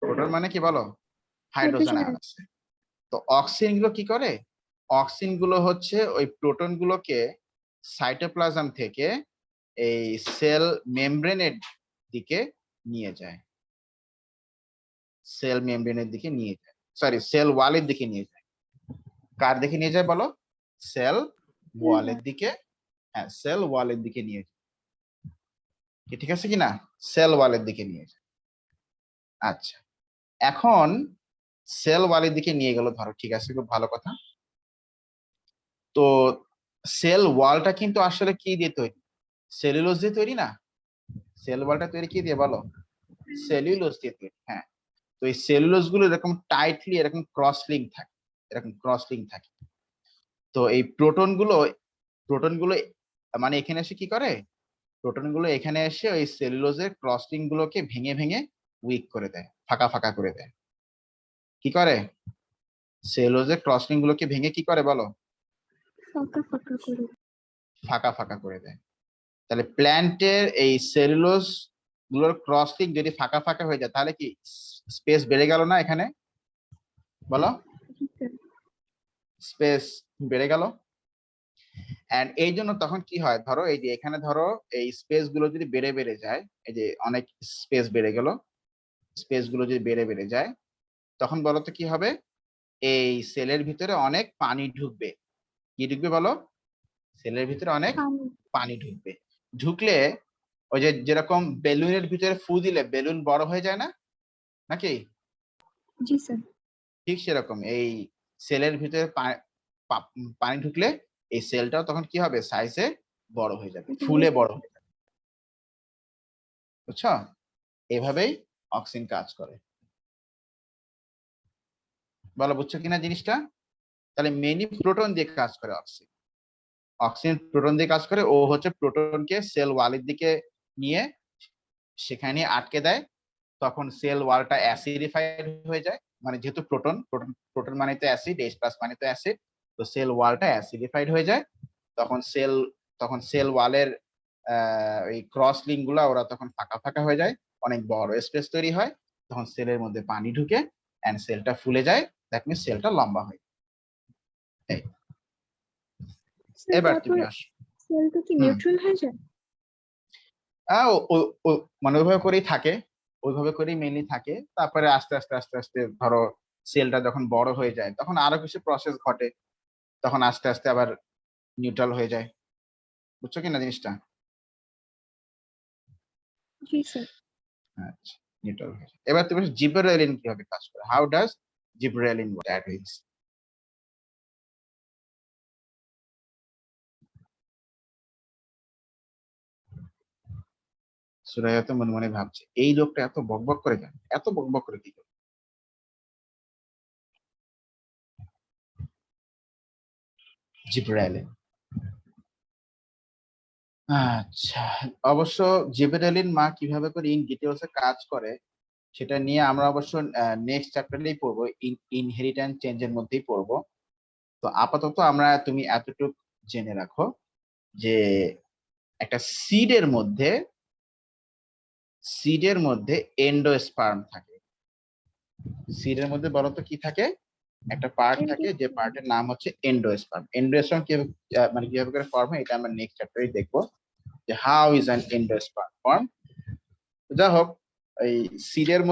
Proton মানে কি বলো? হাইড্রোজেন আয়ন আছে। তো অক্সিজেন গুলো কি করে? অক্সিজেন গুলো হচ্ছে ওই প্রোটন গুলোকে সাইটোপ্লাজম থেকে এই সেল মেমব্রেনের দিকে নিয়ে যায়, সেল মেমব্রেনের দিকে নিয়ে যায়, সরি সেল ওয়ালের দিকে নিয়ে যায়। কার দিকে নিয়ে যায় বলো? সেল ওয়ালের দিকে। হ্যাঁ, সেল ওয়ালের দিকে নিয়ে যায়। ঠিক আছে কিনা? সেল ওয়ালের দিকে নিয়ে যায়। আচ্ছা, এখন সেল ওয়ালের দিকে নিয়ে গেল ধরো, ঠিক আছে, খুব ভালো কথা। তো সেল ওয়ালটা কিন্তু আসলে কি দিয়ে তৈরি? সেলুলোজ দিয়ে তৈরি না? সেল ওয়ালটা তৈরি কি দিয়ে বলো? সেলুলোজ দিয়ে তৈরি। হ্যাঁ, তো এই সেলুলোজ গুলো এরকম টাইটলি এরকম ক্রস লিঙ্ক থাকে, এরকম ক্রস লিঙ্ক থাকে। তো এই প্রোটন গুলো মানে এখানে এসে কি করে? প্রোটন গুলো এখানে এসে ওই সেলুলোজের ক্রস লিঙ্ক গুলোকে ভেঙে ভেঙে উইক করে দেয়, ফাঁকা ফাঁকা করে দেয়। কি করে? সেলুলোজের ক্রস লিঙ্ক গুলোকে ভেঙে কি করে বলো? ফাঁকা ফাঁকা করে দেয়। তাহলে প্ল্যান্টের এই সেলুলোজ গুলোর ক্রস লিঙ্ক যদি ফাঁকা ফাঁকা হয়ে যায় তাহলে কি স্পেস বেড়ে গেল না এখানে? বলো, স্পেস বেড়ে গেল। এন্ড এই জন্য তখন কি হয়, ধরো এই যে এখানে ধরো এই স্পেস গুলো যদি বেড়ে বেড়ে যায়, এই যে অনেক স্পেস বেড়ে গেল, স্পেস গুলো যদি বেড়ে বেড়ে যায়, তখন বলো তো কি হবে? এই সেলের ভিতরে অনেক পানি ঢুকবে। কি ঢুকবে বলো? সেলের ভিতরে অনেক পানি ঢুকবে। ঢুকলে ওই যে যেরকম বেলুনের ভিতরে ফু দিলে বেলুন বড় হয়ে যায় না, নাকি? জি স্যার। ঠিক সেরকম এই সেলের ভিতরে পানি ঢুকলে এই সেলটাও তখন কি হবে? সাইজে বড় হয়ে যাবে, ফুলে বড় হয়ে যাবে। বুঝছো? এভাবেই অক্সিজেন কাজ করে। বলো বুঝছো কিনা জিনিসটা? তাহলে মেইনলি প্রোটন দিয়ে কাজ করে অক্সিজেন। অক্সিজেন প্রোটন দিয়ে কাজ করে। ও হচ্ছে প্রোটনকে সেল ওয়ালের দিকে নিয়ে সেখানে আটকে দেয়। তখন সেল ওয়ালটা অ্যাসিডিফাইড হয়ে যায়, মানে যেহেতু প্রোটন প্রোটন প্রোটন মানে তো অ্যাসিড, H+ মানে তো অ্যাসিড, তো সেল ওয়ালটা অ্যাসিডিফাইড হয়ে যায়। তখন সেল ওয়ালের এই ক্রস লিঙ্ক গুলা ওরা তখন ফাঁকা ফাঁকা হয়ে যায়, অনেক বড় স্পেস তৈরি হয়। তখন সেলের মধ্যে পানি ঢুকে এন্ড সেলটা ফুলে যায়। দ্যাট মিনস সেলটা লম্বা হয়। এবার তুমি আসো। সেলটা কি নিউট্রাল হয়ে যায়? মানে ওইভাবে করেই থাকে, ওইভাবে করেই মেনলি থাকে। তারপরে আস্তে আস্তে আস্তে আস্তে ধরো সেলটা যখন বড় হয়ে যায় তখন আরো কিছু প্রসেস ঘটে, তখন আস্তে আস্তে আবার নিউট্রাল হয়ে যায়। বুঝছো কিনা জিনিসটা? জি স্যার। আচ্ছা, নিউট্রাল হয়ে যায়। এবার তুমি জিবরেলিন কিভাবে কাজ করে? How does gibberellin work? Suraiya তো মনে মনে ভাবছে এই লোকটা এত বকবক করে কেন, এত বকবক করে কি করে? জিবরেলিন, আচ্ছা, অবশ্য জিবরেলিন মা কিভাবে করে ইন ডিটেলসে কাজ করে সেটা নিয়ে আমরা অবশ্য নেক্সট চ্যাপ্টারেই পড়বো, ইনহেরিটেন্স চেঞ্জের মধ্যেই পড়বো। তো আপাতত তুমি এতটুকু জেনে রাখো যে একটা সিডের মধ্যে এন্ডোস্পার্ম থাকে। সিডের মধ্যে বলো তো কি থাকে? একটা পার্ট থাকে, যে পার্টের নাম হচ্ছে এন্ডোস্পার্ম। এন্ডোস্পার্ম মানে কিভাবে করে ফর্ম হয় এটা আমরা নেক্সট চ্যাপ্টারে দেখবো, যে how is an endosperm form. যা হোক, এই সিডের মধ্যে